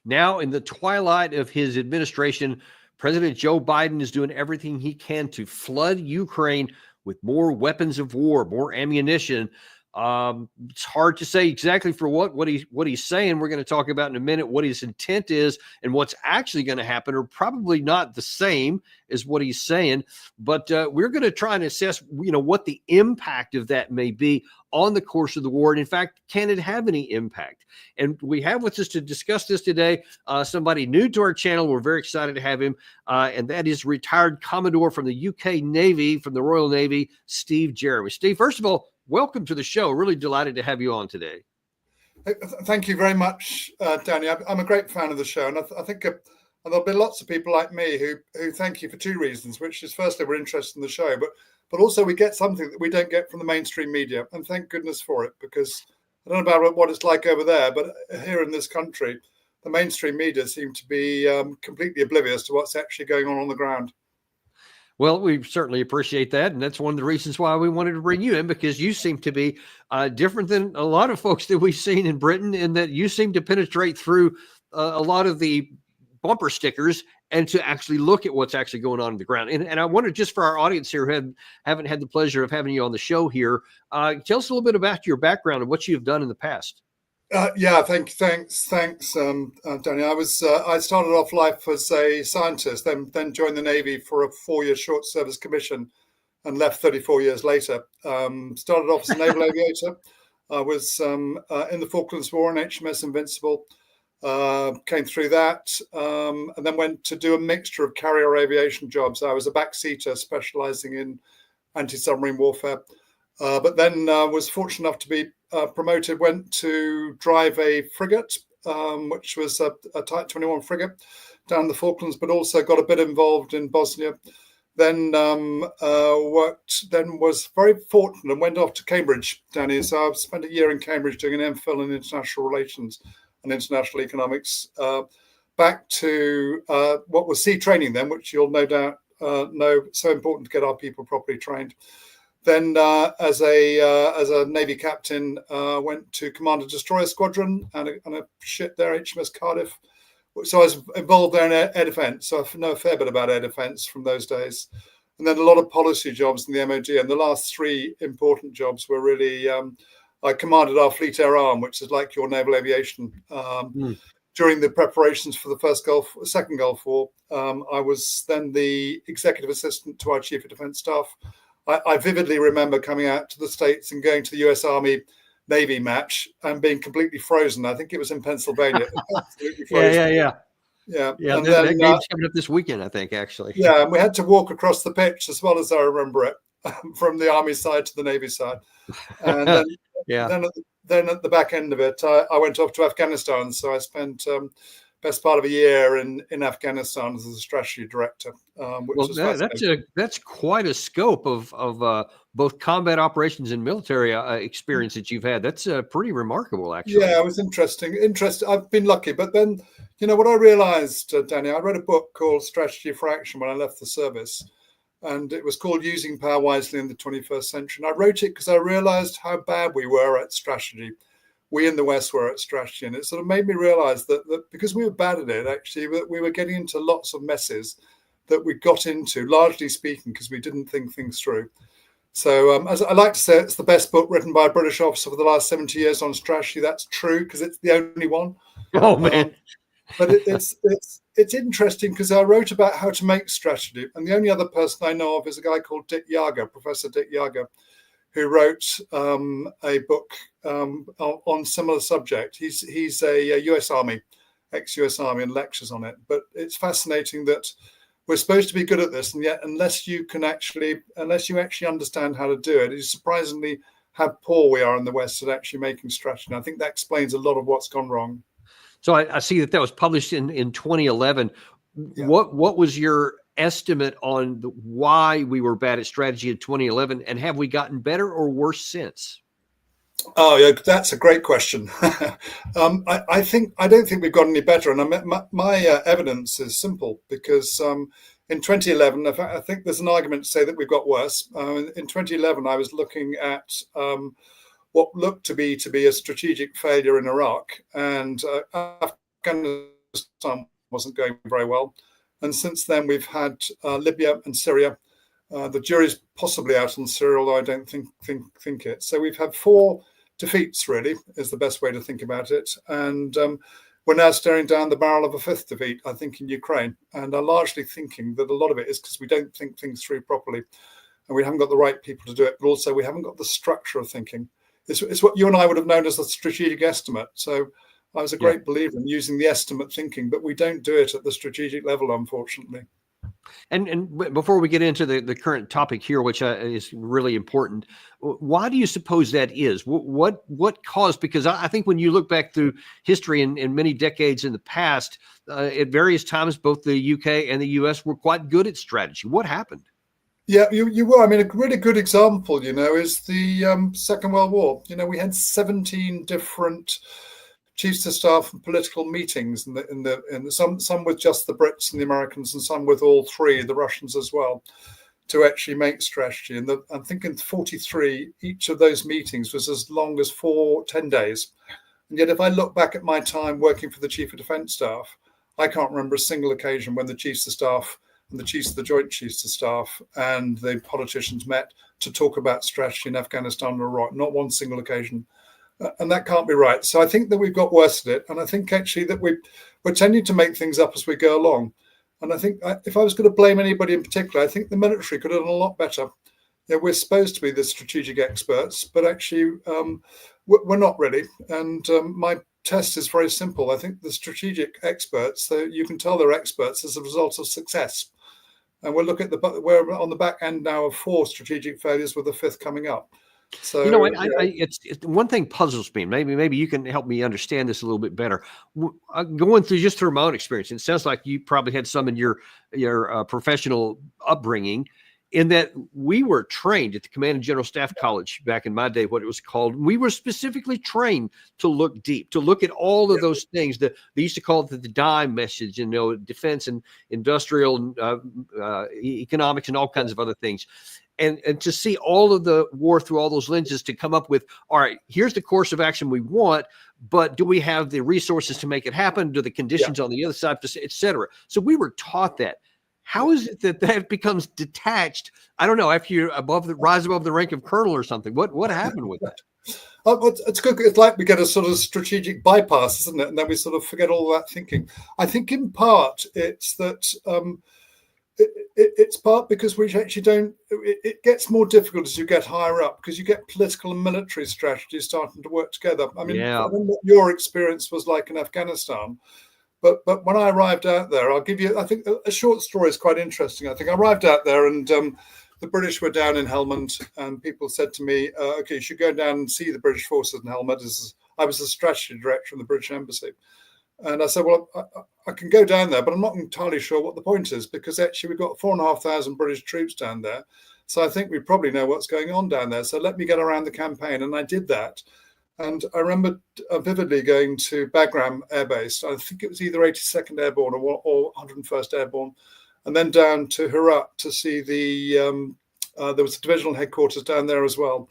Now, in the twilight of his administration, President Joe Biden is doing everything he can to flood Ukraine with more weapons of war, more ammunition. It's hard to say exactly for what he's saying. We're going to talk about in a minute what his intent is, and what's actually going to happen are probably not the same as what he's saying. But we're going to try and assess, what the impact of that may be on the course of the war, and in fact, can it have any impact? And we have with us to discuss this today somebody new to our channel. We're very excited to have him, and that is retired Commodore from the UK Navy, from the Royal Navy, Steve Jeremy. Steve, first of all, welcome to the show. Really delighted to have you on today. Thank you very much, Danny. I'm a great fan of the show, and I think there'll be lots of people like me who thank you for two reasons, which is firstly, we're interested in the show, but also we get something that we don't get from the mainstream media, and thank goodness for it, because I don't know about what it's like over there, but here in this country, the mainstream media seem to be completely oblivious to what's actually going on the ground. Well, we certainly appreciate that. And that's one of the reasons why we wanted to bring you in, because you seem to be different than a lot of folks that we've seen in Britain, in that you seem to penetrate through a lot of the bumper stickers and to actually look at what's actually going on the ground. And I wonder, just for our audience here who haven't had the pleasure of having you on the show here, tell us a little bit about your background and what you've done in the past. Thanks, Danny. I started off life as a scientist, then joined the Navy for a 4-year short service commission, and left 34 years later. Started off as a naval aviator. I was in the Falklands War on HMS Invincible. Came through that, and then went to do a mixture of carrier aviation jobs. I was a backseater specializing in anti-submarine warfare, but then was fortunate enough to be promoted, went to drive a frigate, which was a Type 21 frigate down the Falklands, but also got a bit involved in Bosnia. Then was very fortunate and went off to Cambridge, Danny. So I've spent a year in Cambridge doing an MPhil in international relations and international economics, back to what was sea training then, which you'll no doubt know, so important to get our people properly trained. Then as a Navy captain, went to Commander Destroyer Squadron and a ship there, HMS Cardiff. So I was involved there in air defence, so I know a fair bit about air defence from those days. And then a lot of policy jobs in the MOD. And the last 3 important jobs were really, I commanded our Fleet Air Arm, which is like your naval aviation. During the preparations for the second Gulf War, I was then the executive assistant to our Chief of Defence Staff. I vividly remember coming out to the States and going to the US Army Navy match and being completely frozen. I think it was in Pennsylvania. Absolutely frozen. Yeah. And that game's coming up this weekend, I think, actually. Yeah, and we had to walk across the pitch, as well as I remember it, from the Army side to the Navy side. And then, then at the back end of it, I went off to Afghanistan. So I spent best part of a year in Afghanistan as a strategy director. That's quite a scope of both combat operations and military experience that you've had. That's pretty remarkable, actually. Yeah, it was interesting. I've been lucky, but then, what I realized, Danny, I read a book called Strategy for Action when I left the service, and it was called Using Power Wisely in the 21st Century. And I wrote it because I realized how bad we were at strategy. We in the West were at strategy, and it sort of made me realize that because we were bad at it, actually, we were getting into lots of messes that we got into, largely speaking, because we didn't think things through. So as I like to say, it's the best book written by a British officer for the last 70 years on strategy. That's true, because it's the only one. Oh, man. But it's interesting because I wrote about how to make strategy, and the only other person I know of is a guy called Dick Yager, Professor Dick Yager, who wrote a book on similar subject. He's a US Army, ex-US Army, and lectures on it. But it's fascinating that we're supposed to be good at this, and yet unless you actually understand how to do it, it's surprisingly how poor we are in the West at actually making strategy. And I think that explains a lot of what's gone wrong. So I see that was published in 2011. Yeah. What was your estimate on why we were bad at strategy in 2011, and have we gotten better or worse since? Oh, yeah, that's a great question. I don't think we've got any better, and my evidence is simple, because in 2011, I think there's an argument to say that we've got worse. In 2011, I was looking at what looked to be a strategic failure in Iraq, and Afghanistan wasn't going very well. And since then, we've had Libya and Syria. The jury's possibly out on Syria, although I don't think it. So we've had 4 defeats, really, is the best way to think about it. And we're now staring down the barrel of a 5th defeat, I think, in Ukraine. And I'm largely thinking that a lot of it is because we don't think things through properly. And we haven't got the right people to do it, but also we haven't got the structure of thinking. It's what you and I would have known as a strategic estimate. So I was a great believer in using the estimate thinking, but we don't do it at the strategic level, unfortunately. And before we get into the current topic here, which is really important, why do you suppose that is? What caused? Because I think when you look back through history and many decades in the past, at various times, both the UK and the US were quite good at strategy. What happened? Yeah, you were. I mean, a really good example, is the Second World War. We had 17 different chiefs of staff and political meetings, in some with just the Brits and the Americans, and some with all 3, the Russians as well, to actually make strategy. And I'm thinking 43, each of those meetings was as long as 10 days. And yet, if I look back at my time working for the Chief of Defence Staff, I can't remember a single occasion when the chiefs of staff and the chiefs of the Joint Chiefs of Staff and the politicians met to talk about strategy in Afghanistan or Iraq. Not one single occasion. And that can't be right. So I think that we've got worse at it. And I think actually that we're tending to make things up as we go along. And I think if I was going to blame anybody in particular, I think the military could have done a lot better. We're supposed to be the strategic experts, but actually we're not really. And my test is very simple. I think the strategic experts, you can tell they're experts as a result of success. And we're on the back end now of 4 strategic failures with the 5th coming up. So it's one thing puzzles me. Maybe you can help me understand this a little bit better. Going through my own experience, it sounds like you probably had some in your professional upbringing, in that we were trained at the Command and General Staff College back in my day, what it was called. We were specifically trained to look deep, to look at all of those things that they used to call it the dime message, defense and industrial economics and all kinds of other things. And to see all of the war through all those lenses to come up with, all right, here's the course of action we want, but do we have the resources to make it happen? Do the conditions on the other side, et cetera? So we were taught that. How is it that becomes detached? I don't know, after you rise above the rank of colonel or something. What happened with that? It's good. It's like we get a sort of strategic bypass, isn't it? And then we sort of forget all that thinking. I think in part it's that it's part because we actually don't. It gets more difficult as you get higher up because you get political and military strategies starting to work together. I mean, I don't know what your experience was like in Afghanistan. But when I arrived out there, I'll give you, I think a short story is quite interesting. I think I arrived out there and the British were down in Helmand and people said to me, okay, you should go down and see the British forces in Helmand. I was the strategy director in the British Embassy. And I said, well, I can go down there, but I'm not entirely sure what the point is because actually we've got 4,500 British troops down there. So I think we probably know what's going on down there. So let me get around the campaign. And I did that. And I remember vividly going to Bagram Air Base. I think it was either 82nd Airborne or 101st Airborne, and then down to Herat to see there was a divisional headquarters down there as well.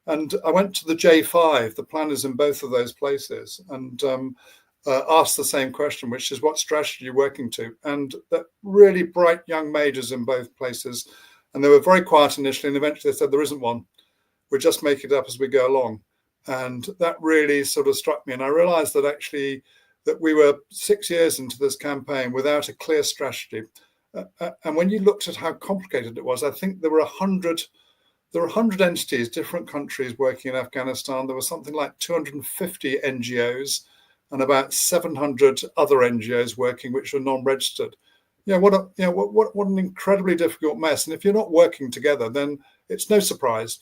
And I went to the J5, the planners in both of those places, and asked the same question, which is what strategy are you working to? And that really bright young majors in both places. And they were very quiet initially, and eventually they said, there isn't one. We're just making it up as we go along. And that really sort of struck me. And I realized that actually that we were 6 years into this campaign without a clear strategy. And when you looked at how complicated it was, I think there were 100 entities, different countries working in Afghanistan. There was something like 250 NGOs and about 700 other NGOs working, which were non-registered. What an incredibly difficult mess. And if you're not working together, then it's no surprise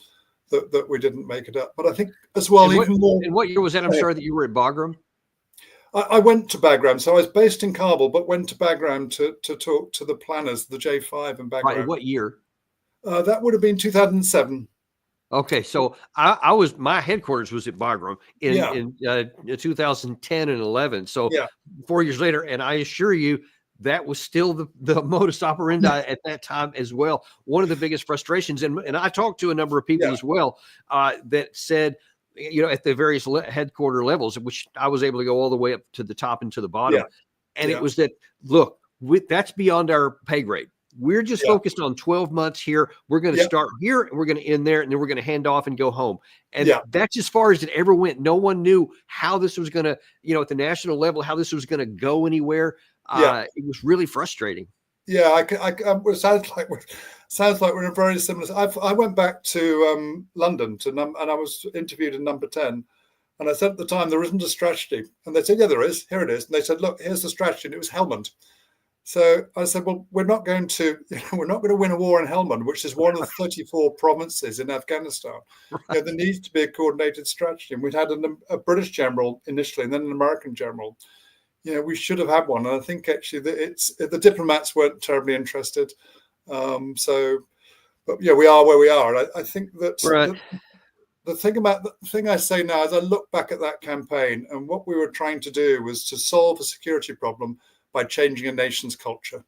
that we didn't make it up. But I think as well, even more. And what year was that? I'm sorry that you were at Bagram. I went to Bagram. So I was based in Kabul, but went to Bagram to talk to the planners, the J5 in Bagram. Right. What year? That would have been 2007. Okay, so my headquarters was at Bagram in 2010 and 11. So 4 years later, and I assure you, that was still the modus operandi at that time as well. One of the biggest frustrations, and I talked to a number of people as well that said, at the various headquarter levels, which I was able to go all the way up to the top and to the bottom. And it was that, look, that's beyond our pay grade. We're just focused on 12 months here. We're going to start here and we're going to end there, and then we're going to hand off and go home. And that's as far as it ever went. No one knew how this was going to, at the national level, how this was going to go anywhere. It was really frustrating. Yeah, it sounds like we're in a very similar. I went back to London and I was interviewed in Number 10, and I said at the time there isn't a strategy, and they said, yeah, there is. Here it is. And they said, look, here's the strategy, and it was Helmand. So I said, well, we're not going to win a war in Helmand, which is one of the 34 provinces in Afghanistan. Right. There needs to be a coordinated strategy, and we'd had a British general initially, and then an American general. We should have had one, and I think actually that the diplomats weren't terribly interested. But we are where we are. And I think that the thing I say now is I look back at that campaign, and what we were trying to do was to solve a security problem by changing a nation's culture,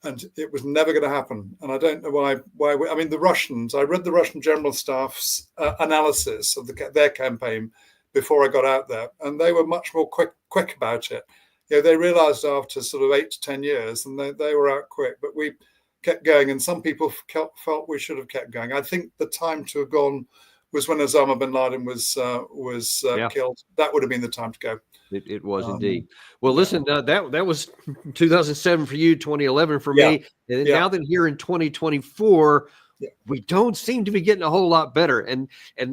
and it was never going to happen. And I don't know why. The Russians. I read the Russian General Staff's analysis of their campaign before I got out there, and they were much more quick about it. They realized after sort of 8 to 10 years, and they were out quick. But we kept going, and some people felt we should have kept going. I think the time to have gone was when Osama bin Laden was killed. That would have been the time to go. It was indeed. Well, listen, that was 2007 for you, 2011 for me, and now that here in 2024. We don't seem to be getting a whole lot better. And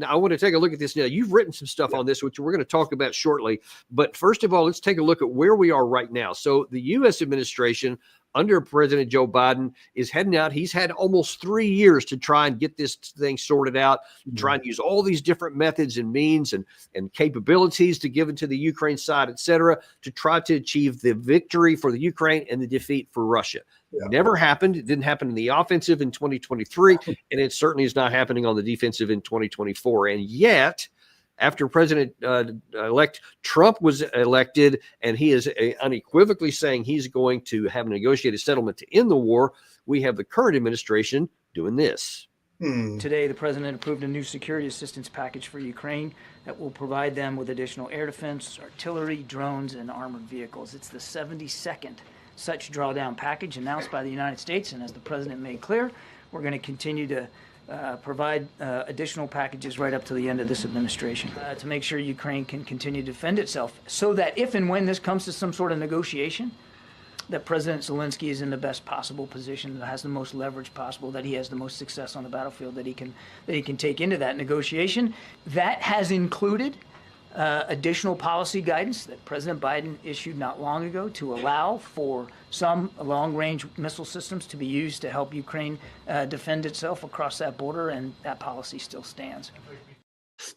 I want to take a look at this now. You've written some stuff on this, which we're going to talk about shortly. But first of all, let's take a look at where we are right now. So the U.S. administration under President Joe Biden is heading out. He's had almost 3 years to try and get this thing sorted out, try and use all these different methods and means and capabilities to give it to the Ukraine side, et cetera, to try to achieve the victory for the Ukraine and the defeat for Russia. Never happened. It didn't happen in the offensive in 2023, and it certainly is not happening on the defensive in 2024. And yet, after President-elect Trump was elected, and he is unequivocally saying he's going to have a negotiated settlement to end the war, we have the current administration doing this. Today, the president approved a new security assistance package for Ukraine that will provide them with additional air defense, artillery, drones, and armored vehicles. It's the 72nd such drawdown package announced by the United States, and as the president made clear, we're going to continue to provide additional packages right up to the end of this administration to make sure Ukraine can continue to defend itself, so that if and when this comes to some sort of negotiation, that President Zelensky is in the best possible position, that has the most leverage possible, that he has the most success on the battlefield that he can take into that negotiation. That has included additional policy guidance that President Biden issued not long ago to allow for some long-range missile systems to be used to help Ukraine defend itself across that border, and that policy still stands.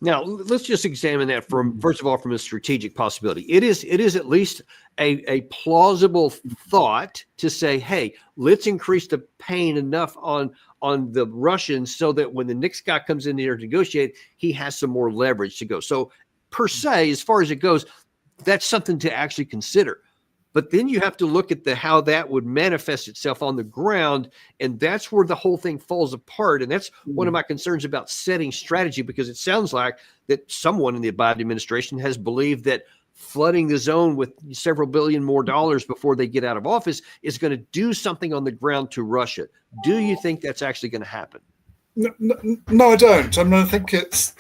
Now, let's just examine that first of all, from a strategic possibility. It is at least a plausible thought to say, hey, let's increase the pain enough on the Russians so that when the next guy comes in here to negotiate, he has some more leverage to go. So per se, as far as it goes, that's something to actually consider. But then you have to look at how that would manifest itself on the ground, and that's where the whole thing falls apart. And that's one of my concerns about setting strategy, because it sounds like that someone in the Biden administration has believed that flooding the zone with several billion more dollars before they get out of office is going to do something on the ground to Russia. Do you think that's actually going to happen? No, I don't. I mean, I think it's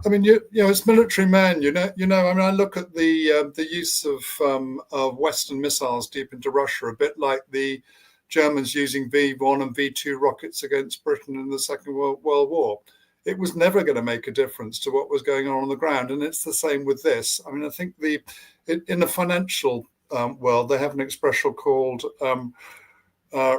I mean, as military men, I mean, I look at the use of Western missiles deep into Russia, a bit like the Germans using V1 and V2 rockets against Britain in the Second World War. It was never going to make a difference to what was going on the ground, and it's the same with this. I mean, I think in the financial world, they have an expression called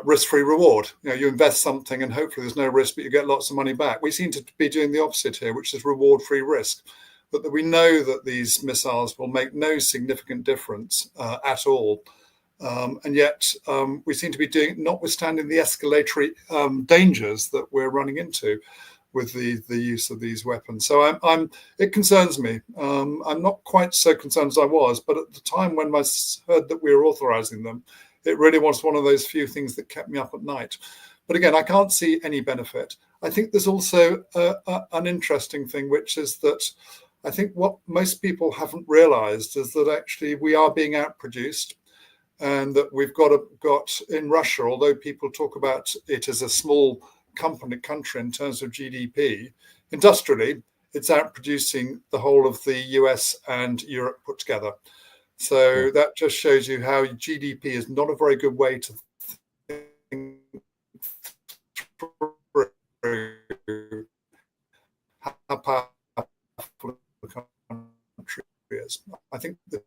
risk-free reward. You invest something and hopefully there's no risk, but you get lots of money back. We seem to be doing the opposite here, which is reward-free risk. But that we know that these missiles will make no significant difference at all. And yet we seem to be doing, notwithstanding the escalatory dangers that we're running into with the use of these weapons. So it concerns me. I'm not quite so concerned as I was, but at the time when I heard that we were authorizing them, it really was one of those few things that kept me up at night. But again, I can't see any benefit. I think there's also an interesting thing, which is that I think what most people haven't realized is that actually we are being outproduced, and that we've got in Russia, although people talk about it as a small country in terms of GDP, industrially, it's outproducing the whole of the US and Europe put together. So that just shows you how GDP is not a very good way to think through how powerful the country is. I think the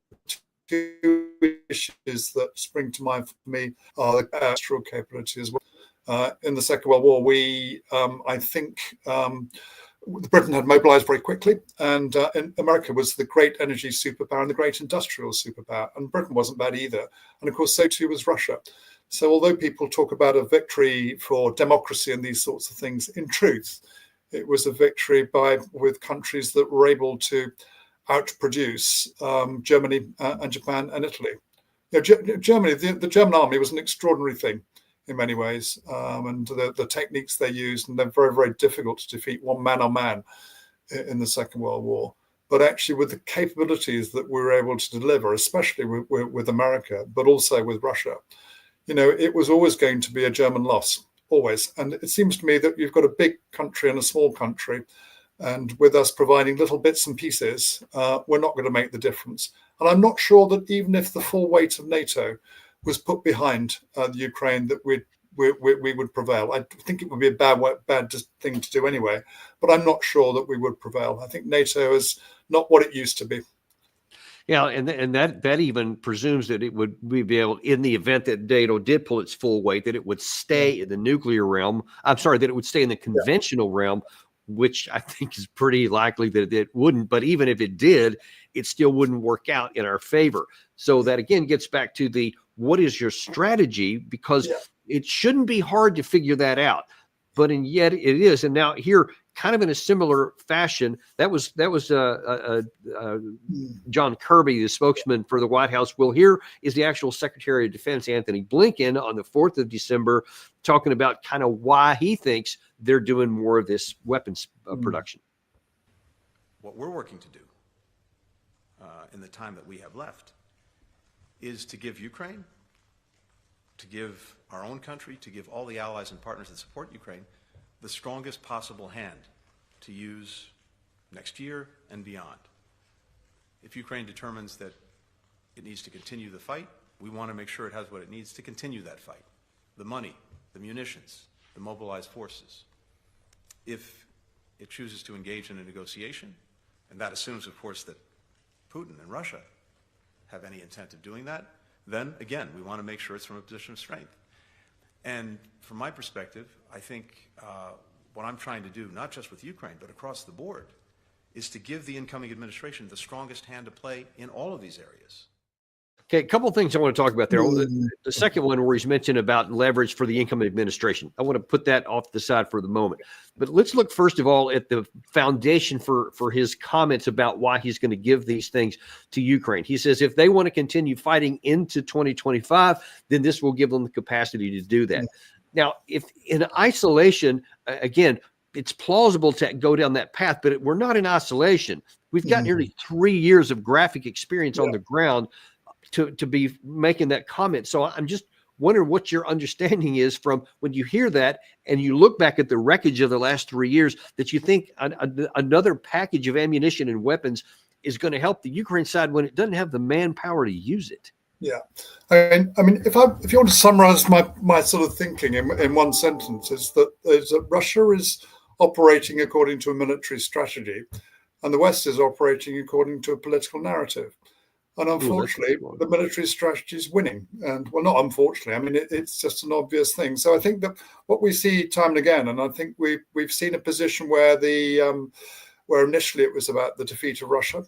two issues that spring to mind for me are the industrial capability as well. In the Second World War, I think Britain had mobilized very quickly, and America was the great energy superpower and the great industrial superpower, and Britain wasn't bad either. And of course, so too was Russia. So although people talk about a victory for democracy and these sorts of things, in truth, it was a victory with countries that were able to outproduce Germany and Japan and Italy. Germany, the German army was an extraordinary thing in many ways, and the techniques they used, and they're very, very difficult to defeat one man on man in the Second World War. But actually, with the capabilities that we were able to deliver, especially with America, but also with Russia, it was always going to be a German loss, always. And it seems to me that you've got a big country and a small country, and with us providing little bits and pieces, we're not going to make the difference. And I'm not sure that even if the full weight of NATO was put behind the Ukraine, that we would prevail. I think it would be a bad thing to do anyway, but I'm not sure that we would prevail. I think NATO is not what it used to be. Yeah, and that even presumes that we be able, in the event that NATO did pull its full weight, that it would stay in the nuclear realm. I'm sorry, that it would stay in the conventional realm, which I think is pretty likely that it wouldn't. But even if it did, it still wouldn't work out in our favor. So that again gets back to what is your strategy? Because it shouldn't be hard to figure that out, but yet it is. And now here, kind of in a similar fashion, that was John Kirby, the spokesman for the White House. Well, here is the actual Secretary of Defense, Anthony Blinken, on the 4th of December, talking about kind of why he thinks they're doing more of this weapons production. What we're working to do in the time that we have left is to give Ukraine, to give our own country, to give all the allies and partners that support Ukraine the strongest possible hand to use next year and beyond. If Ukraine determines that it needs to continue the fight, we want to make sure it has what it needs to continue that fight: the money, the munitions, the mobilized forces. If it chooses to engage in a negotiation, and that assumes, of course, that Putin and Russia have any intent of doing that, then again, we want to make sure it's from a position of strength. And from my perspective, I think what I'm trying to do, not just with Ukraine, but across the board, is to give the incoming administration the strongest hand to play in all of these areas. Okay, a couple of things I want to talk about there. The second one, where he's mentioned about leverage for the incoming administration, I want to put that off the side for the moment. But let's look first of all at the foundation for his comments about why he's going to give these things to Ukraine. He says if they want to continue fighting into 2025, then this will give them the capacity to do that. Now, if in isolation, again, it's plausible to go down that path, but we're not in isolation. We've got nearly 3 years of graphic experience on the ground to be making that comment. So I'm just wondering what your understanding is from when you hear that and you look back at the wreckage of the last 3 years, that you think another package of ammunition and weapons is going to help the Ukraine side when it doesn't have the manpower to use it. Yeah, I mean, if you want to summarize my sort of thinking in one sentence, is that Russia is operating according to a military strategy, and the West is operating according to a political narrative. And unfortunately, the military strategy is winning. And well, not unfortunately, I mean, it's just an obvious thing. So I think that what we see time and again, and I think we've seen a position where where initially it was about the defeat of Russia,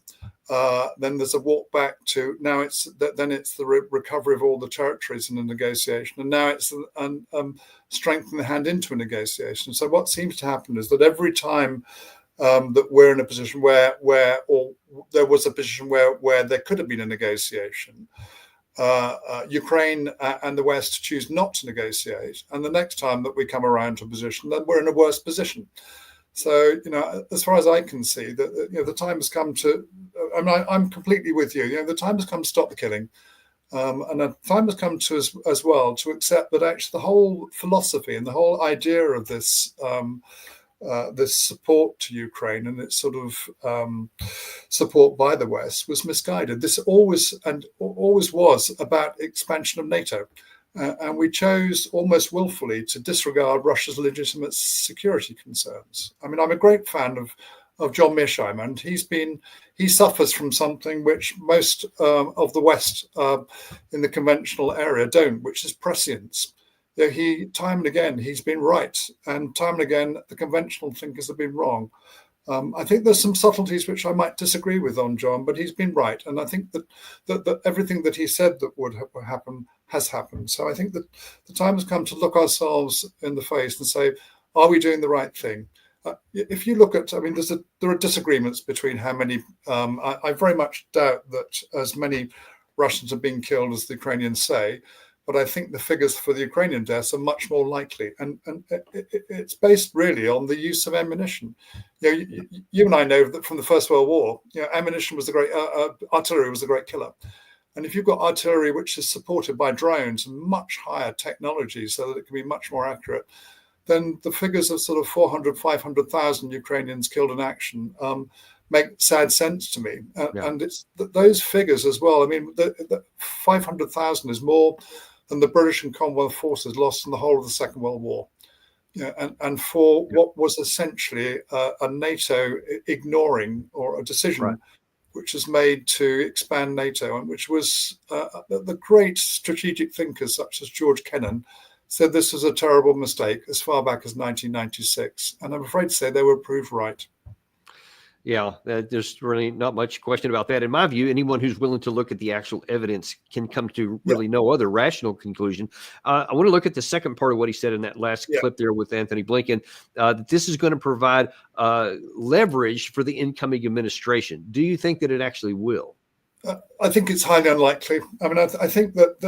then there's a walk back to now it's the recovery of all the territories in a negotiation, and now it's strengthening the hand into a negotiation. So what seems to happen is that every time that we're in a position where there was a position where there could have been a negotiation, Ukraine and the West choose not to negotiate, and the next time that we come around to a position, then we're in a worse position. So, as far as I can see, that the time has come to. I'm completely with you. The time has come to stop the killing, and the time has come to as well to accept that actually the whole philosophy and the whole idea of this this support to Ukraine and its sort of support by the West was misguided. This always was about expansion of NATO. And we chose almost willfully to disregard Russia's legitimate security concerns. I mean, I'm a great fan of John Mearsheimer, and he suffers from something which most of the West in the conventional area don't, which is prescience. Time and again, he's been right, and time and again, the conventional thinkers have been wrong. I think there's some subtleties which I might disagree with on John, but he's been right, and I think that everything that he said that would happen has happened. So I think that the time has come to look ourselves in the face and say, are we doing the right thing? If you look at, I mean, there are disagreements between how many. I very much doubt that as many Russians are being killed as the Ukrainians say. But I think the figures for the Ukrainian deaths are much more likely, and it's based really on the use of ammunition. You and I know that from the First World War, ammunition was the great artillery was the great killer, and if you've got artillery which is supported by drones and much higher technology so that it can be much more accurate, then the figures of sort of 400, 500,000 Ukrainians killed in action make sad sense to me, and it's those figures as well. I mean, the 500,000 is more than the British and Commonwealth forces lost in the whole of the Second World War. And for what was essentially a NATO ignoring or a decision which was made to expand NATO, and which was the great strategic thinkers such as George Kennan said this was a terrible mistake as far back as 1996. And I'm afraid to say they were proved right. Yeah, there's really not much question about that. In my view, anyone who's willing to look at the actual evidence can come to really no other rational conclusion. I want to look at the second part of what he said in that last clip there with Anthony Blinken, that this is going to provide leverage for the incoming administration. Do you think that it actually will? I think it's highly unlikely. I mean, I think that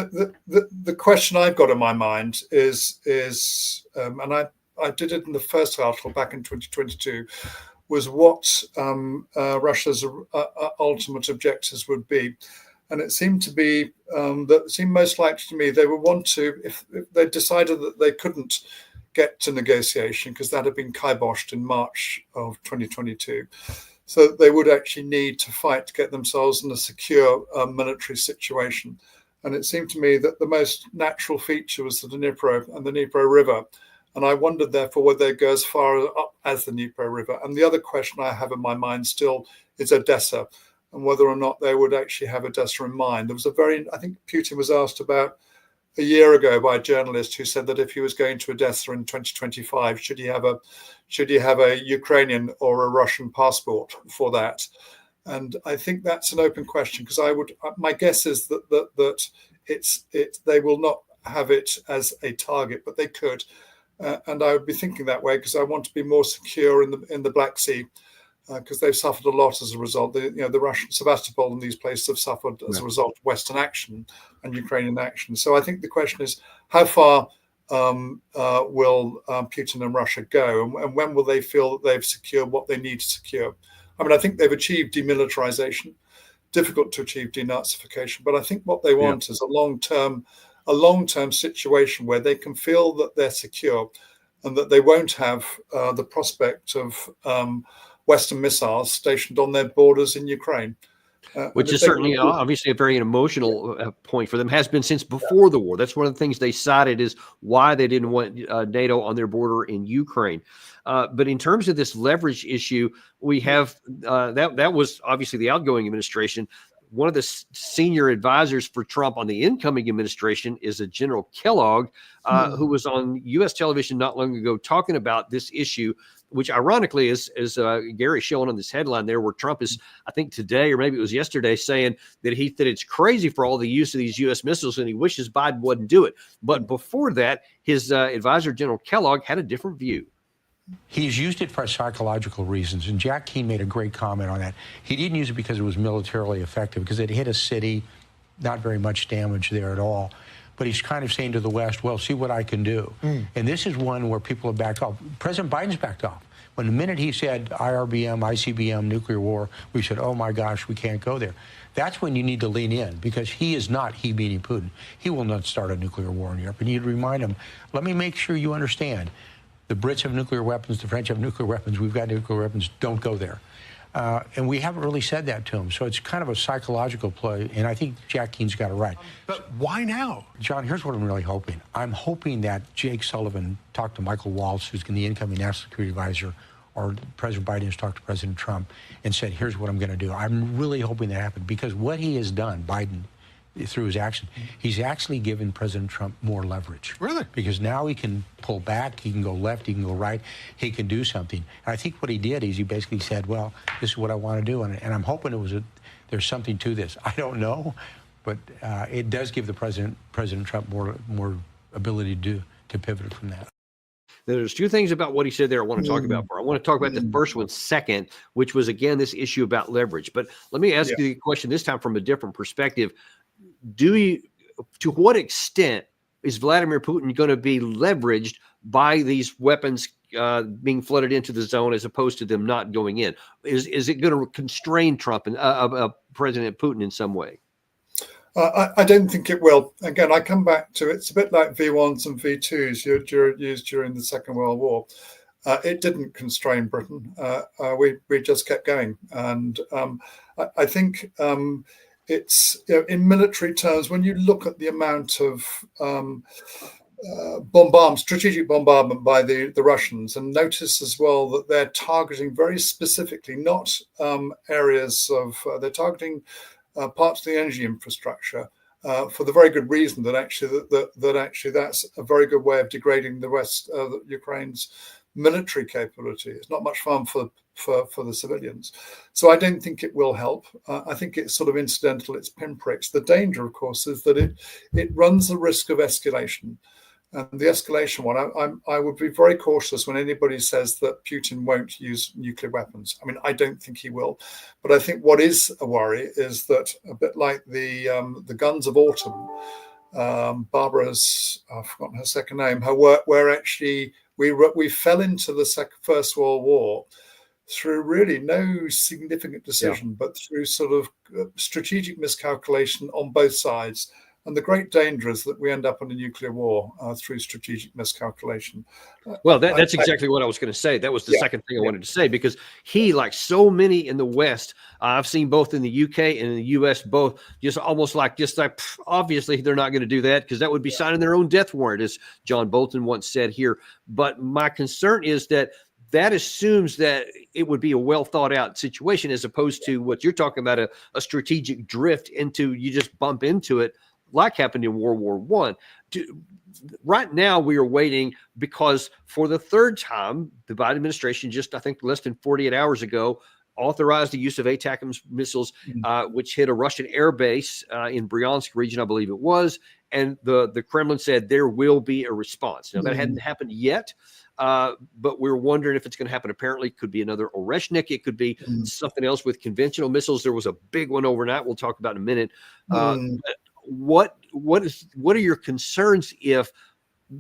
the question I've got in my mind is and I did it in the first article back in 2022, was what Russia's ultimate objectives would be. And it seemed to be, that seemed most likely to me, they would want to, if they decided that they couldn't get to negotiation, because that had been kiboshed in March of 2022. So they would actually need to fight to get themselves in a secure military situation. And it seemed to me that the most natural feature was the Dnipro and the Dnipro River. And I wondered, therefore, whether they go as far up as the Dnipro River. And the other question I have in my mind still is Odessa, and whether or not they would actually have Odessa in mind. There was I think Putin was asked about a year ago by a journalist who said that if he was going to Odessa in 2025, should he have a Ukrainian or a Russian passport for that? And I think that's an open question, because my guess is that they will not have it as a target, but they could. And I would be thinking that way because I want to be more secure in the Black Sea, because they've suffered a lot as a result. The Russian Sevastopol and these places have suffered as a result of Western action and Ukrainian action. So I think the question is, how far will Putin and Russia go, and when will they feel that they've secured what they need to secure? I mean, I think they've achieved demilitarization, difficult to achieve denazification, but I think what they want is a long-term situation where they can feel that they're secure and that they won't have the prospect of Western missiles stationed on their borders in Ukraine. Which is certainly obviously a very emotional point for them, has been since before the war. That's one of the things they cited is why they didn't want NATO on their border in Ukraine. But in terms of this leverage issue, we have that was obviously the outgoing administration. One of the senior advisors for Trump on the incoming administration is a General Kellogg, who was on U.S. television not long ago talking about this issue, which ironically is Gary showing on this headline there, where Trump is, I think today, or maybe it was yesterday, saying that it's crazy for all the use of these U.S. missiles and he wishes Biden wouldn't do it. But before that, his advisor, General Kellogg, had a different view. He's used it for psychological reasons, and Jack Keane made a great comment on that. He didn't use it because it was militarily effective, because it hit a city, not very much damage there at all. But he's kind of saying to the West, well, see what I can do. And this is one where people have backed off. President Biden's backed off. When the minute he said IRBM, ICBM, nuclear war, we said, oh my gosh, we can't go there. That's when you need to lean in, because he is not, he meaning Putin, he will not start a nuclear war in Europe. And you'd remind him, let me make sure you understand, the Brits have nuclear weapons, the French have nuclear weapons, we've got nuclear weapons, don't go there. And we haven't really said that to him. So it's kind of a psychological play, and I think Jack Keane's got it right. But why now? John, here's what I'm really hoping. I'm hoping that Jake Sullivan talked to Michael Waltz, who's the incoming National Security Advisor, or President Biden has talked to President Trump and said, here's what I'm going to do. I'm really hoping that happens, because what he has done, Biden, through his action, he's actually given President Trump more leverage. Really? Because now he can pull back, he can go left, he can go right, he can do something. And I think what he did is he basically said, well, this is what I want to do. And I'm hoping there's something to this. I don't know, but it does give the President Trump more ability to pivot from that. There's two things about what he said there I want to talk about. I want to talk about the first one second, which was, again, this issue about leverage. But let me ask you the question this time from a different perspective. To what extent is Vladimir Putin going to be leveraged by these weapons being flooded into the zone as opposed to them not going in? Is it going to constrain Trump and President Putin in some way? I don't think it will. Again, I come back to it's a bit like V1s and V2s used during the Second World War. It didn't constrain Britain. We just kept going. And I think it's, in military terms, when you look at the amount of strategic bombardment by the Russians, and notice as well that they're targeting very specifically, not areas of, they're targeting parts of the energy infrastructure for the very good reason that actually that's a very good way of degrading the West, Ukraine's military capability. It's not much fun for the civilians. So I don't think it will help. I think it's sort of incidental, it's pinpricks. The danger, of course, is that it runs the risk of escalation. And the escalation one, I would be very cautious when anybody says that Putin won't use nuclear weapons. I mean, I don't think he will. But I think what is a worry is that, a bit like the Guns of Autumn, Barbara's, I've forgotten her second name, her work where actually we fell into the First World War through really no significant decision, but through sort of strategic miscalculation on both sides. And the great danger is that we end up in a nuclear war through strategic miscalculation. Well, that's exactly what I was going to say. That was the second thing I wanted to say, because he, like so many in the West, I've seen both in the UK and in the US, both just obviously they're not going to do that because that would be signing their own death warrant, as John Bolton once said here. But my concern is that assumes that it would be a well thought out situation, as opposed to what you're talking about, a strategic drift into, you just bump into it, like happened in World War I. Right now, we are waiting because for the third time, the Biden administration just, I think, less than 48 hours ago, authorized the use of ATACMS missiles, which hit a Russian air base in Bryansk region, I believe it was. And the Kremlin said there will be a response. Now, that hadn't happened yet, but we're wondering if it's going to happen. Apparently, it could be another Oreshnik. It could be something else with conventional missiles. There was a big one overnight we'll talk about in a minute. What are your concerns if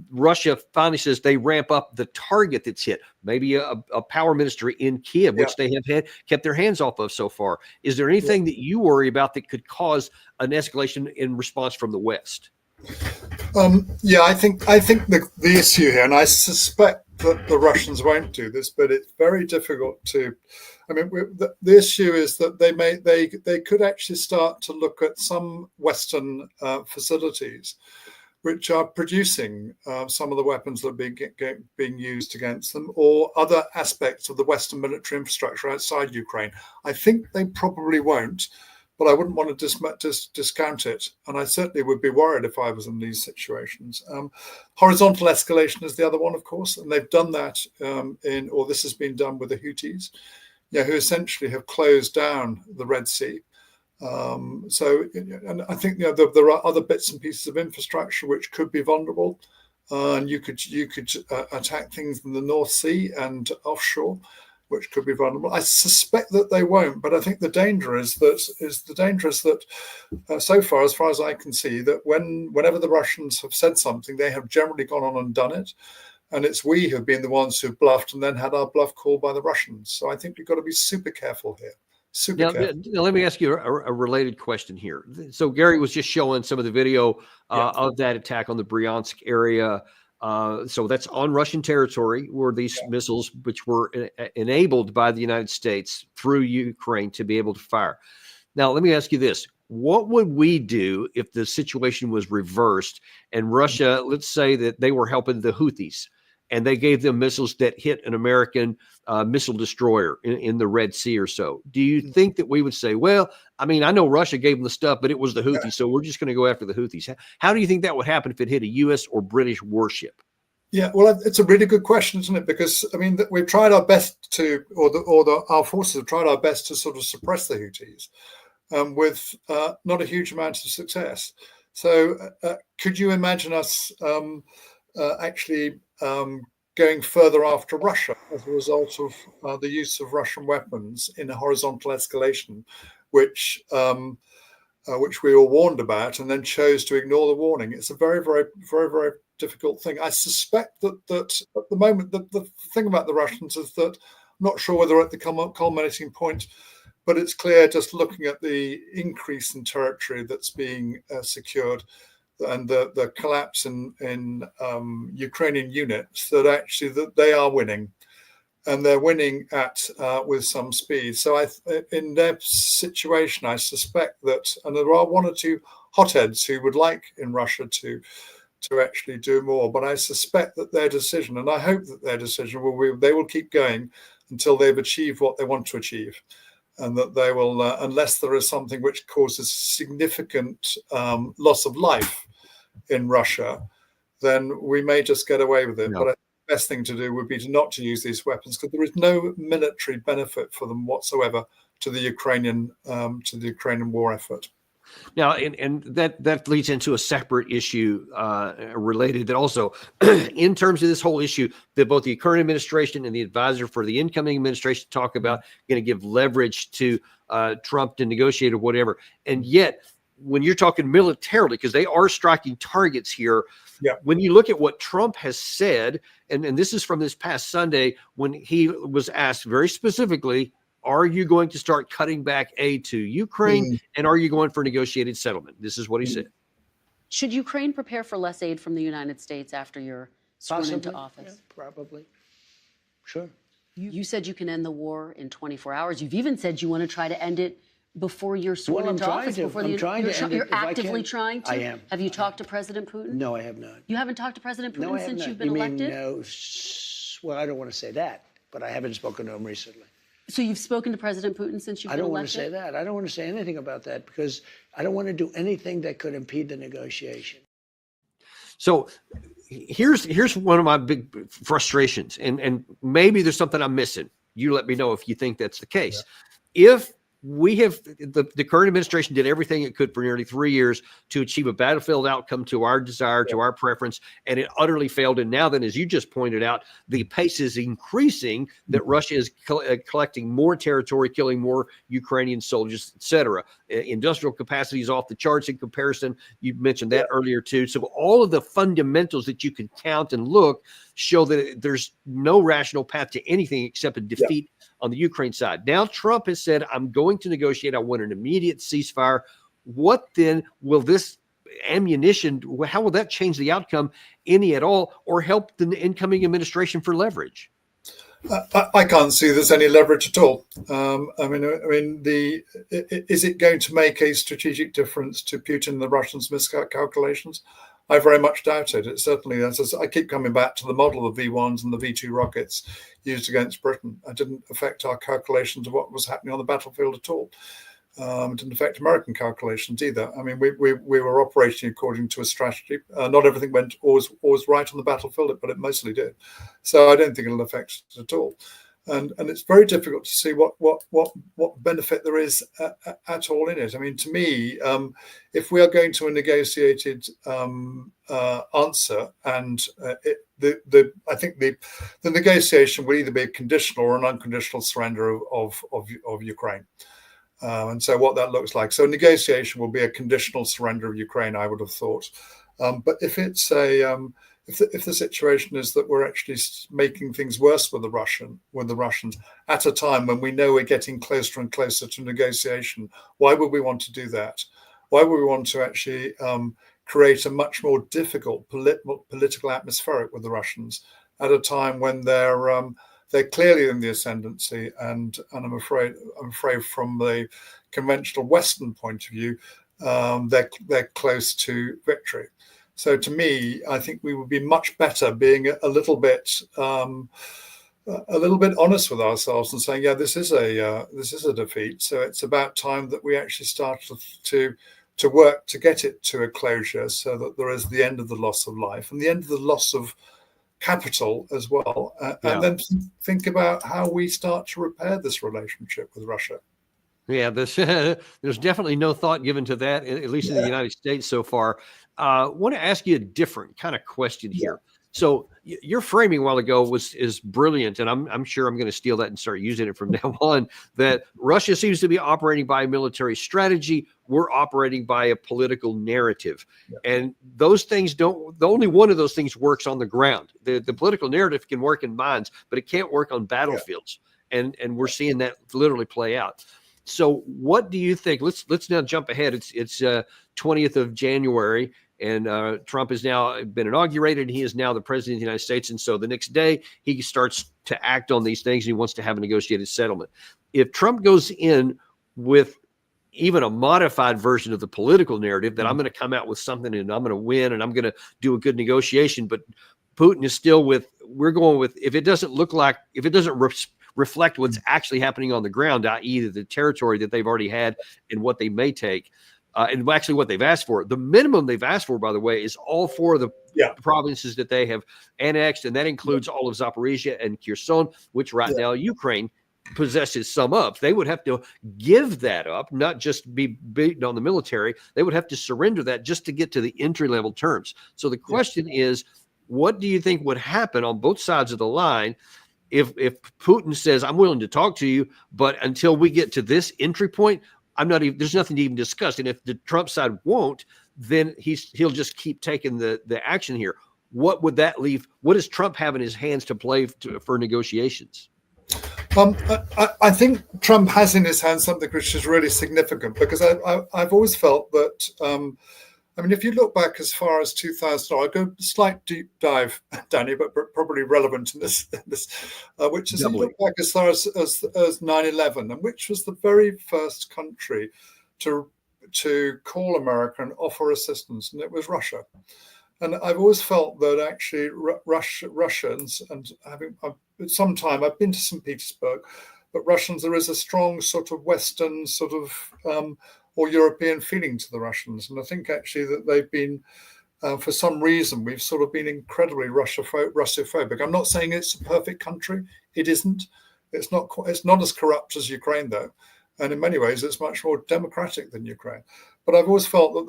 Russia finally says they ramp up the target that's hit, maybe a power ministry in Kiev, which they have kept their hands off of so far? Is there anything that you worry about that could cause an escalation in response from the West? I think the issue here, and I suspect that the Russians won't do this, but it's very difficult to. I mean, the issue is that they could actually start to look at some Western facilities which are producing some of the weapons that are being used against them, or other aspects of the Western military infrastructure outside Ukraine. I think they probably won't, but I wouldn't want to discount it. And I certainly would be worried if I was in these situations. Horizontal escalation is the other one, of course, and they've done that this has been done with the Houthis, who essentially have closed down the Red Sea. And I think there are other bits and pieces of infrastructure which could be vulnerable, and you could attack things in the North Sea and offshore, which could be vulnerable. I suspect that they won't, but I think the danger is that so far as I can see, that whenever the Russians have said something, they have generally gone on and done it. And it's we who've been the ones who've bluffed and then had our bluff called by the Russians. So I think we've got to be super careful here. Now, let me ask you a related question here. So Gary was just showing some of the video of that attack on the Bryansk area. So that's on Russian territory where these missiles, which were enabled by the United States through Ukraine to be able to fire. Now, let me ask you this. What would we do if the situation was reversed and Russia, let's say that they were helping the Houthis and they gave them missiles that hit an American missile destroyer in the Red Sea or so? Do you think that we would say, well, I mean, I know Russia gave them the stuff, but it was the Houthis, so we're just going to go after the Houthis? How do you think that would happen if it hit a U.S. or British warship? Yeah, well, it's a really good question, isn't it? Because I mean, we've tried our best to, our forces have tried our best to sort of suppress the Houthis with not a huge amount of success. So, could you imagine us actually going further after Russia as a result of the use of Russian weapons in a horizontal escalation, which we were warned about and then chose to ignore the warning? It's a very, very, very, very difficult thing. I suspect that at the moment, the thing about the Russians is that I'm not sure whether at the culminating point, but it's clear just looking at the increase in territory that's being secured and the collapse in Ukrainian units, that actually that they are winning, and they're winning at with some speed. So in their situation, I suspect that, and there are one or two hotheads who would like in Russia to actually do more, but I suspect that their decision, and I hope that their decision will be, they will keep going until they've achieved what they want to achieve. And that they will, unless there is something which causes significant loss of life in Russia, then we may just get away with it. No. But I think the best thing to do would be not to use these weapons, because there is no military benefit for them whatsoever to the Ukrainian war effort. Now, and that leads into a separate issue related that also, in terms of this whole issue, that both the current administration and the advisor for the incoming administration talk about going to give leverage to Trump to negotiate or whatever. And yet, when you're talking militarily, because they are striking targets here, when you look at what Trump has said, and this is from this past Sunday when he was asked very specifically, are you going to start cutting back aid to Ukraine? And are you going for negotiated settlement? This is what he said. Should Ukraine prepare for less aid from the United States after you're sworn into office? Yeah, probably. Sure. You said you can end the war in 24 hours. You've even said you want to try to end it before you're sworn into office. I'm trying to end it. You're actively trying to? I am. Have you talked to President Putin? No, I have not. You haven't talked to President Putin No, I have since not. you've been elected? No. Well, I don't want to say that, but I haven't spoken to him recently. So you've spoken to President Putin since you've been elected? I don't want to say that. I don't want to say anything about that because I don't want to do anything that could impede the negotiation. So here's one of my big frustrations, and maybe there's something I'm missing. You let me know if you think that's the case. If we have the current administration did everything it could for nearly 3 years to achieve a battlefield outcome to our desire, to our preference, and it utterly failed. And now then, as you just pointed out, the pace is increasing, that Russia is collecting more territory, killing more Ukrainian soldiers, etc. Industrial capacity is off the charts in comparison. You mentioned that earlier too. So all of the fundamentals that you can count and look show that there's no rational path to anything except a defeat on the Ukraine side. Now Trump has said, I'm going to negotiate. I want an immediate ceasefire. What then will this ammunition, how will that change the outcome, any at all, or help the incoming administration for leverage? I can't see there's any leverage at all. Is it going to make a strategic difference to Putin and the Russians' miscalculations? I very much doubt it. It certainly, as I keep coming back to the model of V1s and the V2 rockets used against Britain. It didn't affect our calculations of what was happening on the battlefield at all. It didn't affect American calculations either. I mean, we were operating according to a strategy. Not everything went always right on the battlefield, but it mostly did. So I don't think it'll affect it at all. And it's very difficult to see what benefit there is at all in it. I mean, to me, if we are going to a negotiated answer, and I think the negotiation will either be a conditional or an unconditional surrender of Ukraine. And so what that looks like. So negotiation will be a conditional surrender of Ukraine, I would have thought. But if it's if the situation is that we're actually making things worse with the Russians at a time when we know we're getting closer and closer to negotiation, why would we want to do that? Why would we want to actually create a much more difficult political atmospheric with the Russians at a time when they're clearly in the ascendancy, and I'm afraid from the conventional Western point of view, they're close to victory. So to me, I think we would be much better being a little bit honest with ourselves and saying, yeah, this is a defeat. So it's about time that we actually start to work to get it to a closure, so that there is the end of the loss of life and the end of the loss of capital as well, and then think about how we start to repair this relationship with Russia. Yeah, there's definitely no thought given to that, at least in the United States so far. I want to ask you a different kind of question here. So your framing a while ago is brilliant, and I'm sure I'm going to steal that and start using it from now on. That Russia seems to be operating by a military strategy. We're operating by a political narrative, and those things don't. Only one of those things works on the ground. The political narrative can work in minds, but it can't work on battlefields, and we're seeing that literally play out. So what do you think? Let's now jump ahead. It's 20th of January, and Trump has now been inaugurated. He is now the president of the United States. And so the next day he starts to act on these things. And he wants to have a negotiated settlement. If Trump goes in with even a modified version of the political narrative that I'm going to come out with something and I'm going to win and I'm going to do a good negotiation, but Putin is still we're going with, if it doesn't reflect what's actually happening on the ground, i.e. the territory that they've already had and what they may take, and actually what they've asked for. The minimum they've asked for, by the way, is all four of the provinces that they have annexed, and that includes all of Zaporizhia and Kherson, which right now Ukraine possesses some of. They would have to give that up, not just be beaten on the military. They would have to surrender that just to get to the entry-level terms. So the question is, what do you think would happen on both sides of the line if Putin says, I'm willing to talk to you, but until we get to this entry point, there's nothing to even discuss. And if the Trump side won't, then he'll just keep taking the action here. What would that leave? What does Trump have in his hands to play for negotiations? I think Trump has in his hands something which is really significant, because I've always felt that, if you look back as far as 2000, I'll go slight deep dive, Danny, but probably relevant in this, which is, you look back as far as 9/11, and which was the very first country to call America and offer assistance, and it was Russia. And I've always felt that actually Russians, and some time I've been to St. Petersburg, but Russians, there is a strong sort of Western sort of or European feeling to the Russians. And I think actually that they've been, for some reason, we've sort of been incredibly Russophobic. I'm not saying it's a perfect country. It isn't. It's not as corrupt as Ukraine, though. And in many ways, it's much more democratic than Ukraine. But I've always felt that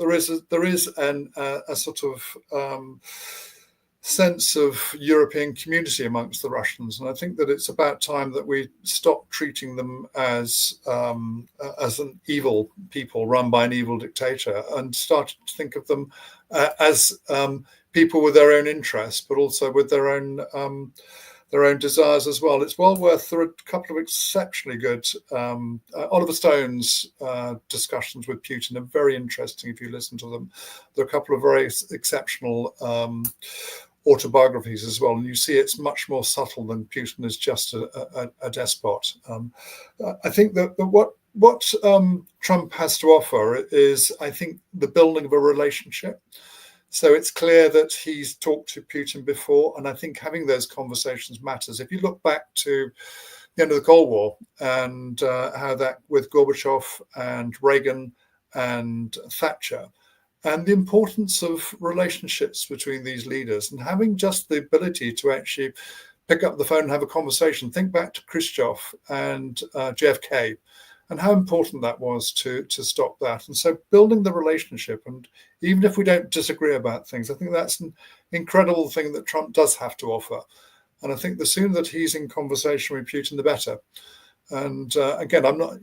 there is a sort of sense of European community amongst the Russians, and I think that it's about time that we stop treating them as an evil people run by an evil dictator, and start to think of them as people with their own interests, but also with their own desires as well. It's well worth. There are a couple of exceptionally good Oliver Stone's discussions with Putin are very interesting if you listen to them. There are a couple of very exceptional autobiographies as well, and you see it's much more subtle than Putin is just a despot. I think that what Trump has to offer is, I think, the building of a relationship. So it's clear that he's talked to Putin before, and I think having those conversations matters. If you look back to the end of the Cold War and how that with Gorbachev and Reagan and Thatcher, and the importance of relationships between these leaders, and having just the ability to actually pick up the phone and have a conversation. Think back to Khrushchev and JFK, and how important that was to stop that. And so building the relationship, and even if we don't disagree about things, I think that's an incredible thing that Trump does have to offer. And I think the sooner that he's in conversation with Putin, the better. And again, I'm not,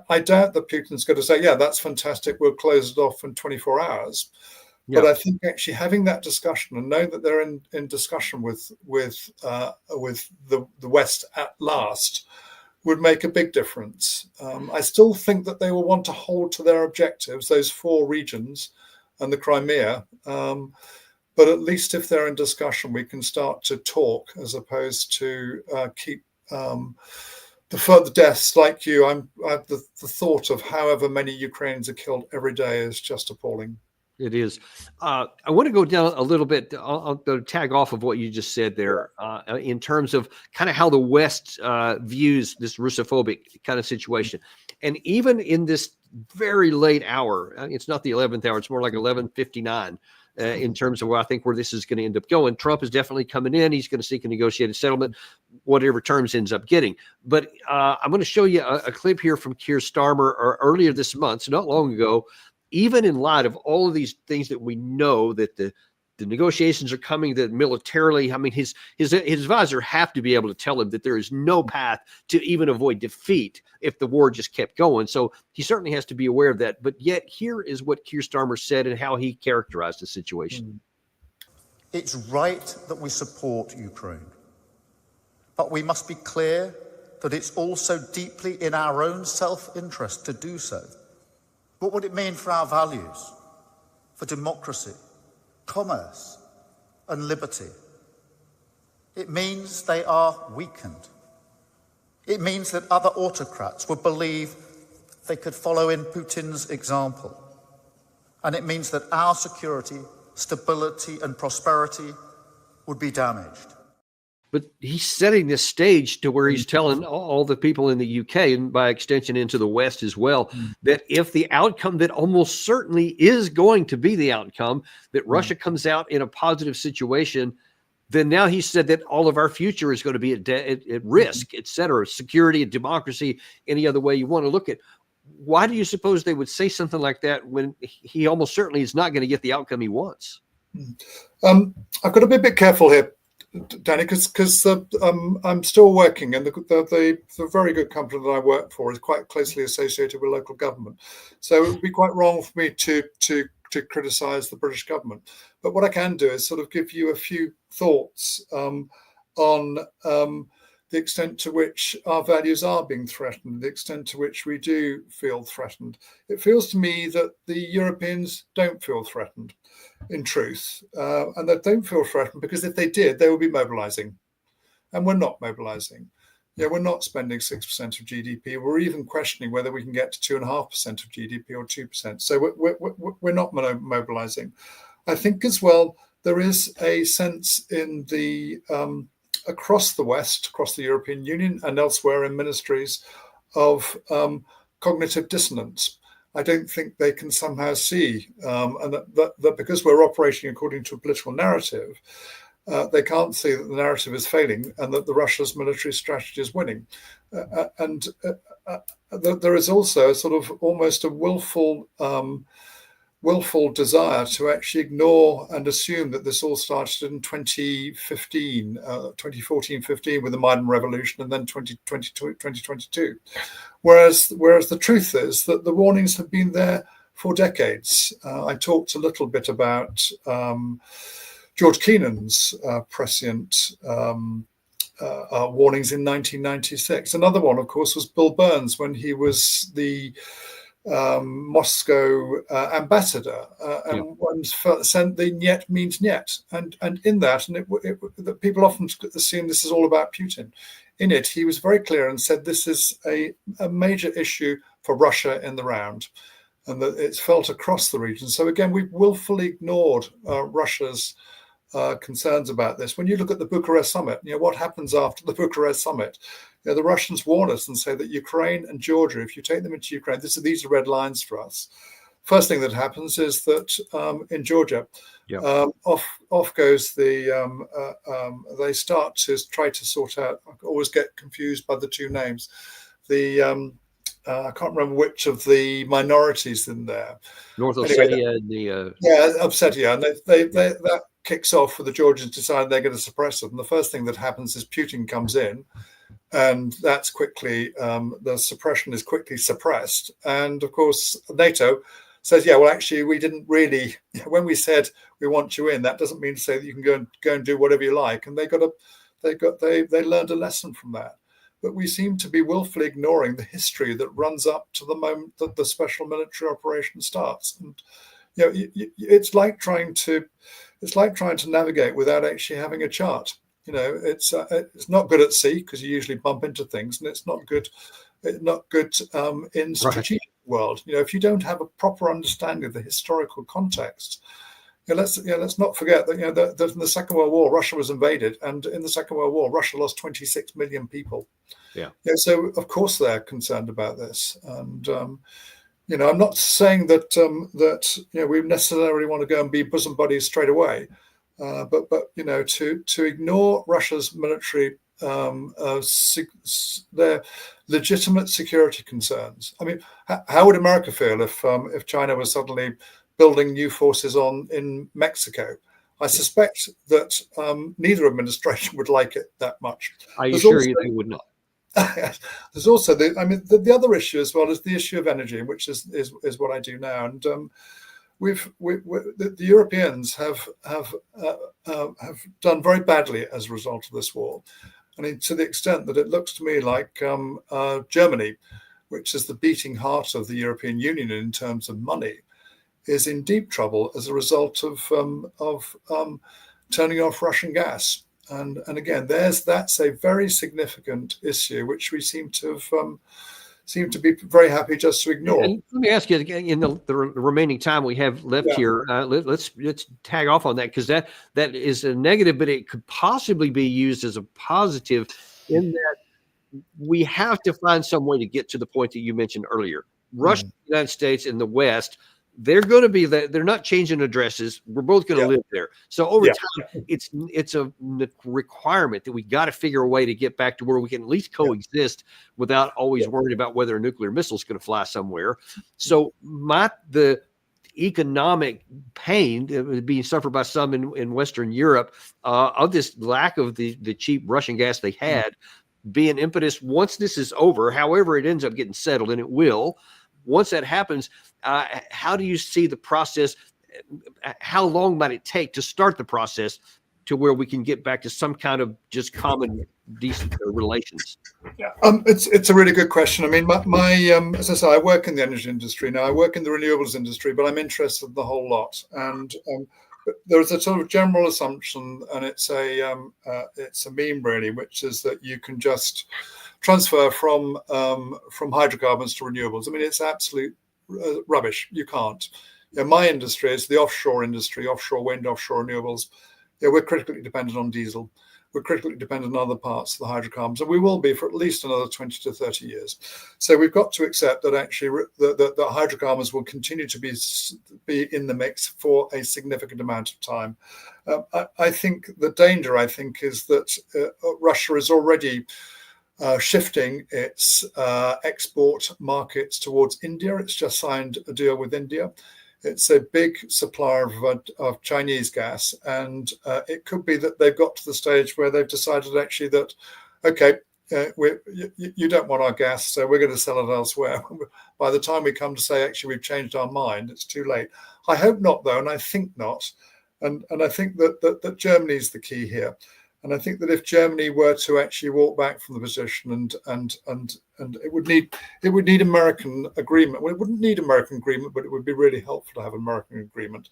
I doubt that Putin's going to say, yeah, that's fantastic, we'll close it off in 24 hours. But I think actually having that discussion and knowing that they're in discussion with the West at last would make a big difference. I still think that they will want to hold to their objectives, those 4 regions and the Crimea. But at least if they're in discussion, we can start to talk as opposed to keep the further deaths. Like you, the thought of however many Ukrainians are killed every day is just appalling. It is. I want to go down a little bit. I'll tag off of what you just said there in terms of kind of how the West views this Russophobic kind of situation. And even in this very late hour, it's not the 11th hour, it's more like 11:59 in terms of where I think where this is going to end up going. Trump is definitely coming in. He's going to seek a negotiated settlement, whatever terms ends up getting. But I'm going to show you a clip here from Keir Starmer earlier this month, so not long ago. Even in light of all of these things that we know that the negotiations are coming, that militarily, I mean, his advisor have to be able to tell him that there is no path to even avoid defeat if the war just kept going. So he certainly has to be aware of that. But yet here is what Keir Starmer said and how he characterized the situation. It's right that we support Ukraine, but we must be clear that it's also deeply in our own self-interest to do so. What would it mean for our values, for democracy, commerce, and liberty? It means they are weakened. It means that other autocrats would believe they could follow in Putin's example. And it means that our security, stability, and prosperity would be damaged. But he's setting this stage to where he's telling all the people in the UK, and by extension into the West as well, that if the outcome that almost certainly is going to be the outcome, that Russia comes out in a positive situation, then now he said that all of our future is going to be at risk, et cetera, security and democracy, any other way you want to look at. Why do you suppose they would say something like that when he almost certainly is not going to get the outcome he wants? I've got to be a bit careful here, Danny, because I'm still working, and the very good company that I work for is quite closely associated with local government. So it would be quite wrong for me to criticise the British government. But what I can do is sort of give you a few thoughts on the extent to which our values are being threatened, the extent to which we do feel threatened. It feels to me that the Europeans don't feel threatened, in truth, and they don't feel threatened because if they did, they would be mobilizing, and we're not mobilizing. Yeah, we're not spending 6% of GDP. We're even questioning whether we can get to 2.5% of GDP or 2%. So we're not mobilizing. I think as well there is a sense in the across the West, across the European Union and elsewhere in ministries of cognitive dissonance. I don't think they can somehow see and that because we're operating according to a political narrative, they can't see that the narrative is failing and that the Russia's military strategy is winning. And there is also a sort of almost a willful desire to actually ignore and assume that this all started in 2014-15 with the Maidan Revolution and then 2022. Whereas the truth is that the warnings have been there for decades. I talked a little bit about George Kennan's prescient warnings in 1996. Another one, of course, was Bill Burns when he was the Moscow ambassador, and one said the "niet" means "niet," and in that, that people often assume this is all about Putin. In it, he was very clear and said this is a major issue for Russia in the round, and that it's felt across the region. So again, we've willfully ignored Russia's concerns about this. When you look at the Bucharest summit, what happens after the Bucharest summit? The Russians warn us and say that Ukraine and Georgia, if you take them into Ukraine, these are red lines for us. First thing that happens is that in Georgia, off goes the. They start to try to sort out. I always get confused by the two names. I can't remember which of the minorities in there. North Ossetia and the Ossetia, and they that kicks off with the Georgians deciding they're going to suppress it. And the first thing that happens is Putin comes in, and that's quickly the suppression is quickly suppressed. And of course, NATO says, yeah, well, actually, we didn't really, when we said we want you in, that doesn't mean to say that you can go and do whatever you like. And they learned a lesson from that. But we seem to be willfully ignoring the history that runs up to the moment that the special military operation starts. And it's like trying to navigate without actually having a chart. It's not good at sea because you usually bump into things, and it's not good in strategic world. If you don't have a proper understanding of the historical context. Let's not forget that, that in the Second World War, Russia was invaded, and in the Second World War, Russia lost 26 million people. So of course they're concerned about this, and I'm not saying that we necessarily want to go and be bosom buddies straight away, but to ignore Russia's military their legitimate security concerns. I mean, how would America feel if China was suddenly building new forces in Mexico? I suspect that neither administration would like it that much. I assure you they would not. There's also the other issue as well is the issue of energy, which is what I do now, and the Europeans have done very badly as a result of this war. I mean, to the extent that it looks to me like Germany, which is the beating heart of the European Union in terms of money, is in deep trouble as a result of turning off Russian gas. And again, that's a very significant issue which we seem to be very happy just to ignore. And let me ask you, in the remaining time we have left here, let's tag off on that, because that is a negative, but it could possibly be used as a positive in that we have to find some way to get to the point that you mentioned earlier. Russia, the United States, and the West, they're going to be they're not changing addresses. We're both going to live there. So over time, it's a requirement that we got to figure a way to get back to where we can at least coexist without always worrying about whether a nuclear missile is going to fly somewhere. So the economic pain being suffered by some in Western Europe of this lack of the cheap Russian gas they had being impetus once this is over, however it ends up getting settled, and it will. Once that happens, how do you see the process? How long might it take to start the process to where we can get back to some kind of just common, decent relations? It's a really good question. I mean, my as I say, I work in the energy industry now. I work in the renewables industry, but I'm interested in the whole lot. And there's a sort of general assumption, and it's a meme really, which is that you can just transfer from hydrocarbons to renewables. I mean, it's absolute rubbish. You can't. My industry is the offshore industry, offshore wind, offshore renewables. We're critically dependent on diesel. We're critically dependent on other parts of the hydrocarbons, and we will be for at least another 20 to 30 years. So we've got to accept that actually the hydrocarbons will continue to be in the mix for a significant amount of time. I think the danger, is that Russia is already shifting its export markets towards India. It's just signed a deal with India. It's a big supplier of Chinese gas, and it could be that they've got to the stage where they've decided actually that, okay, you don't want our gas, so we're going to sell it elsewhere. By the time we come to say, actually, we've changed our mind, it's too late. I hope not, though, and I think not. And I think that Germany is the key here. And I think that if Germany were to actually walk back from the position and it would need American agreement. Well, it wouldn't need American agreement, but it would be really helpful to have American agreement.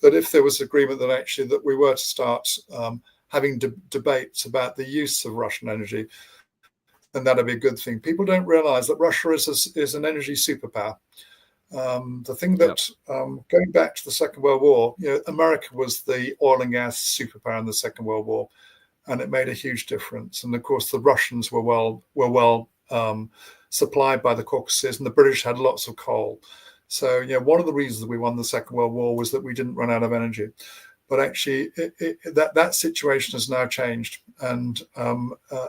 That if there was agreement that actually that we were to start having debates about the use of Russian energy, then that'd be a good thing. People don't realize that Russia is an energy superpower. The thing that going back to the Second World War, America was the oil and gas superpower in the Second World War, and it made a huge difference. And of course, the Russians were well supplied by the Caucasus, and the British had lots of coal. So, one of the reasons that we won the Second World War was that we didn't run out of energy. But actually, that situation has now changed, and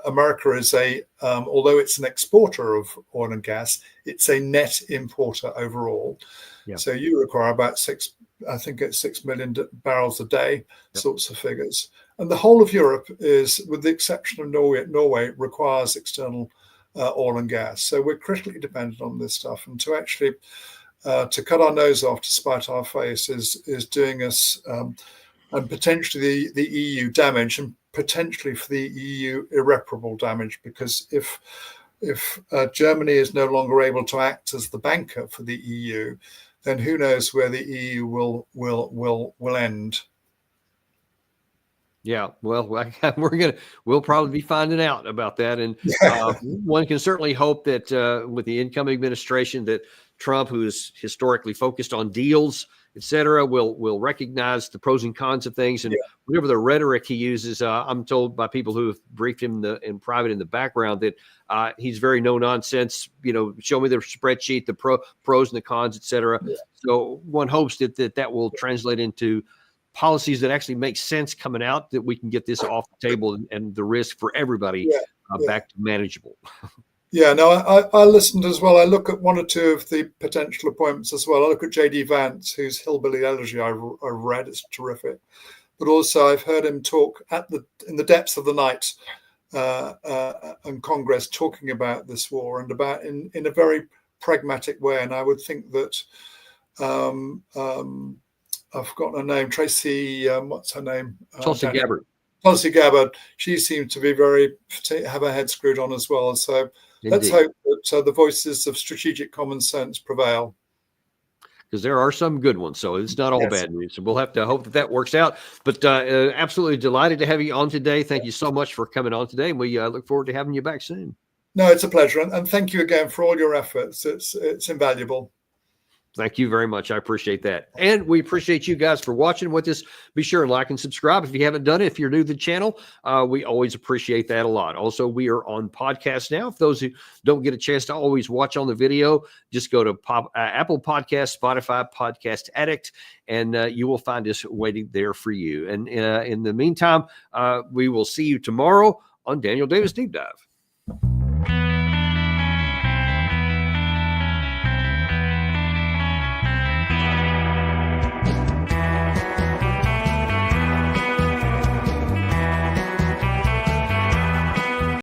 America is although it's an exporter of oil and gas, it's a net importer overall. So you require about 6 million barrels a day, sorts of figures. And the whole of Europe is, with the exception of Norway requires external oil and gas. So we're critically dependent on this stuff. And to actually to cut our nose off to spite our face is doing us and potentially the EU damage, and potentially for the EU irreparable damage, because if Germany is no longer able to act as the banker for the EU, then who knows where the EU will end. Yeah, well, we'll probably be finding out about that, and one can certainly hope that with the incoming administration, that Trump, who is historically focused on deals, et cetera, will recognize the pros and cons of things, and whatever the rhetoric he uses. I'm told by people who have briefed him in private in the background that he's very no nonsense. Show me the spreadsheet, the pros and the cons, et cetera. Yeah. So one hopes that will translate into policies that actually make sense coming out, that we can get this off the table and the risk for everybody back to manageable. Yeah, no, I listened as well. I look at one or two of the potential appointments as well. I look at J.D. Vance, whose Hillbilly Elegy I read. It's terrific. But also I've heard him talk in the depths of the night in Congress, talking about this war and about in a very pragmatic way. And I would think that I've forgotten her name. Tracy, what's her name? Tulsi Gabbard. Tulsi Gabbard. She seems to be have her head screwed on as well. So let's hope that the voices of strategic common sense prevail. Because there are some good ones, so it's not all bad news. So we'll have to hope that works out. But absolutely delighted to have you on today. Thank you so much for coming on today, and we look forward to having you back soon. No, it's a pleasure, and thank you again for all your efforts. It's invaluable. Thank you very much. I appreciate that. And we appreciate you guys for watching with us. Be sure and like and subscribe if you haven't done it. If you're new to the channel, we always appreciate that a lot. Also, we are on podcast now. For those who don't get a chance to always watch on the video, just go to Apple Podcasts, Spotify, Podcast Addict, and you will find us waiting there for you. And in the meantime, we will see you tomorrow on Daniel Davis Deep Dive.